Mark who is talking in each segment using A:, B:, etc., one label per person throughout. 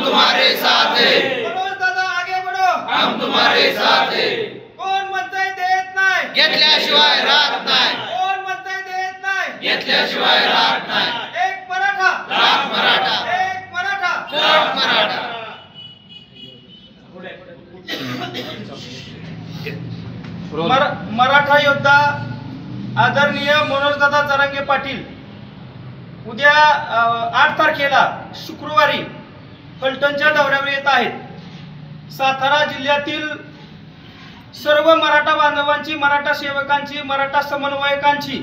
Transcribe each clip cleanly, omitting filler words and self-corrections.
A: हम तुम्हारे साथ हैं।
B: मनोज दादा आगे बढ़ो,
A: हम तुम्हारे साथ हैं।
B: कोण म्हणतंय देत नाही,
A: घेतल्याशिवाय राहत नाही,
B: कोण म्हणतंय देत नाही,
A: घेतल्याशिवाय राहत नाही।
B: एक मराठा,
A: लाख मराठा,
B: एक मराठा,
A: कोट मराठा।
B: मराठा योद्धा आदरणीय मनोजदादा जरांगे पाटील उद्या 8 तारखेला शुक्रवारी फलटणच्या दौऱ्यावर येत आहेत। सातारा जिल्ह्यातील सर्व मराठा बांधवांची, मराठा सेवकांची, मराठा समन्वयकांची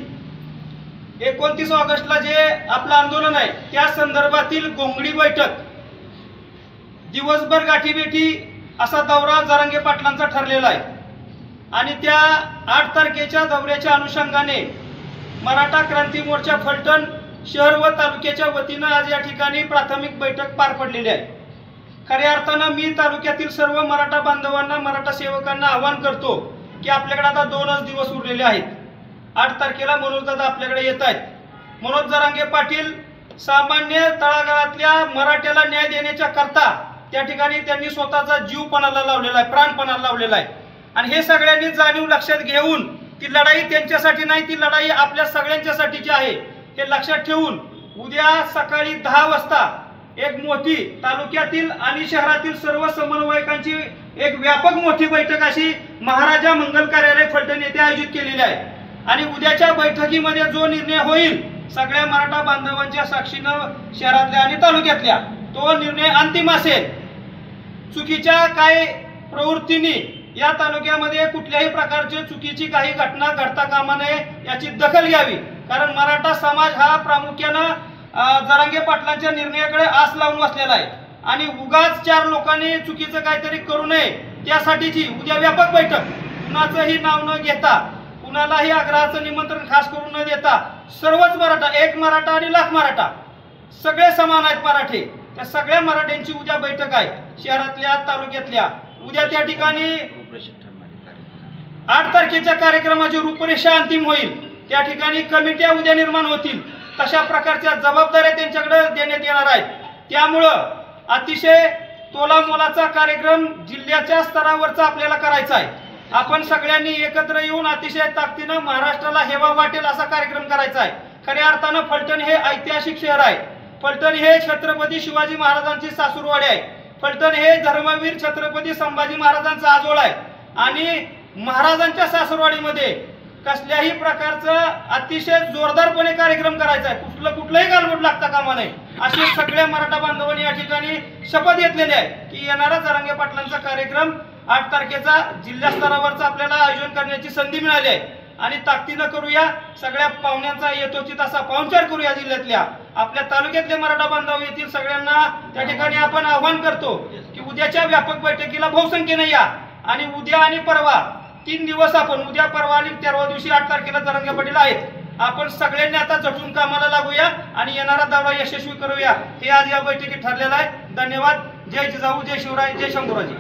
B: 29 ऑगस्टला जे आपलं आंदोलन आहे त्या संदर्भातील गोंगडी बैठक, दिवसभर गाठीभेटी असा दौरा जरांगे पाटलांचा ठरलेला आहे। आणि त्या 8 तारखेच्या दौऱ्याच्या अनुषंगाने मराठा क्रांती मोर्चा फलटण शहर व तालुक्याच्या वतीनं आज या ठिकाणी प्राथमिक बैठक पार पडलेली आहे। खऱ्या अर्थानं मी तालुक्यातील सर्व मराठा बांधवांना, मराठा सेवकांना आवाहन करतो की आपल्याकडे आता 2च दिवस उरलेले आहेत। 8 तारखेला मनोजदादा आपल्याकडे येत आहेत। मनोज जरांगे पाटील सामान्य तळागाळातल्या मराठ्याला न्याय देण्याच्या करता त्या ठिकाणी त्यांनी स्वतःचा जीव पणाला लावलेला आहे, प्राण पणाला लावलेला आहे। आणि हे सगळ्यांनी जाणीव लक्षात घेऊन ती लढाई त्यांच्यासाठी नाही, ती लढाई आपल्या सगळ्यांच्यासाठीची आहे हे लक्षात ठेवून उद्या सकाळी 10 वाजता एक मोठी तालुक्यातील आणि शहरातील सर्व समन्वयकांची एक व्यापक मोठी बैठक अशी महाराजा मंगल कार्यालय फलटण येथे आयोजित केलेली आहे। आणि उद्याच्या बैठकीमध्ये जो निर्णय होईल सगळ्या मराठा बांधवांच्या साक्षीनं शहरातल्या आणि तालुक्यातल्या, तो निर्णय अंतिम असेल। चुकीच्या काही प्रवृत्तींनी या तालुक्यामध्ये कुठल्याही प्रकारची चुकीची काही घटना घडता कामा नये याची दखल घ्यावी। कारण मराठा समाज हा प्रामुख्यानं जरांगे पाटलांच्या निर्णयाकडे आस लावून बसलेला आहे आणि उगाच 4 लोकांनी चुकीचं काहीतरी करू नये त्यासाठीची उद्या व्यापक बैठक, कुणाचंही नाव न घेता, कुणालाही आग्रहाचं निमंत्रण खास करून न देता सर्वच मराठा, एक मराठा आणि लाख मराठा सगळे समान आहेत मराठे, त्या सगळ्या मराठ्यांची उद्या बैठक आहे शहरातल्या तालुक्यातल्या। उद्या त्या ठिकाणी 8 तारखेच्या कार्यक्रमाची रूपरेषा अंतिम होईल। त्या ठिकाणी कमिट्या उद्या निर्माण होतील, तशा प्रकारच्या जबाबदाऱ्या त्यांच्याकडे देण्यात येणार आहेत। त्यामुळं अतिशय तोलामोलाचा कार्यक्रम जिल्ह्याच्या स्तरावरचा आपल्याला करायचा आहे। आपण सगळ्यांनी एकत्र येऊन अतिशय ताकदीनं महाराष्ट्राला हेवा वाटेल असा कार्यक्रम करायचा आहे। खऱ्या अर्थानं फलटण हे ऐतिहासिक शहर आहे। फलटण हे छत्रपती शिवाजी महाराजांची सासूरवाडी आहे। फलटण हे धर्मवीर छत्रपती संभाजी महाराजांचा आजोळा आहे आणि महाराजांच्या सासूरवाडीमध्ये कसल्याही प्रकारचं अतिशय जोरदारपणे कार्यक्रम करायचा आहे, कुठलंही गालबोट लागता कामा नये अशी सगळ्या मराठा बांधवांनी या ठिकाणी शपथ घेतलेली आहे की येणारा जरांगे पाटलांचा कार्यक्रम 8 तारखेचा जिल्हा स्तरावरचा आपल्याला आयोजन करण्याची संधी मिळाली आहे। आणि ताकदीनं करूया, सगळ्या पाहुण्यांचा यथोचित असा पाहुणचार करूया। जिल्ह्यातल्या आपल्या तालुक्यातले मराठा बांधव येथील सगळ्यांना त्या ठिकाणी आपण आवाहन करतो की उद्याच्या व्यापक बैठकीला बहुसंख्येने या। आणि उद्या आणि परवा 3 दिवस आपण, उद्या, परवा आणि 13व्या दिवशी 8 तारखेला जरांगे पाटील आहेत। आपण सगळ्यांनी आता झटून कामाला लागूया आणि येणारा दौरा यशस्वी करूया हे आज या बैठकीत ठरलेलं आहे। धन्यवाद। जय जिजाऊ, जय शिवराय, जय शंभूराजे।